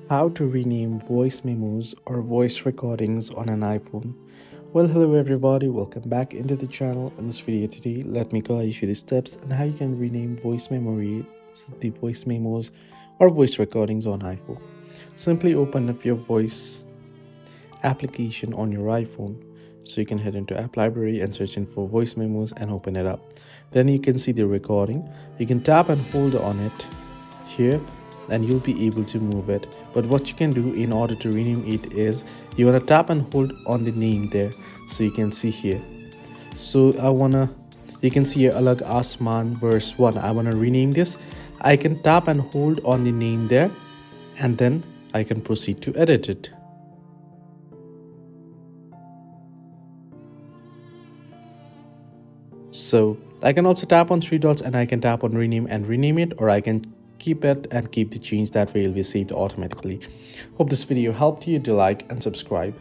How to rename voice memos or voice recordings on an iPhone. Well, hello everybody, welcome back into the channel. In this video today, let me guide you through the steps on how you can rename the voice memos or voice recordings on iPhone. Simply open up your voice application on your iPhone. So you can head into App Library and search in for voice memos and open it up. Then you can see the recording. You can tap and hold on it here and you'll be able to move it. But what you can do in order to rename it is you want to tap and hold on the name there. So you can see here. So you can see here Alag Asman verse 1. I want to rename this. I can tap and hold on the name there and then I can proceed to edit it. So I can also tap on three dots and I can tap on rename and rename it, or I can keep it and keep the change. That way it will be saved automatically. Hope this video helped you. Do like and subscribe.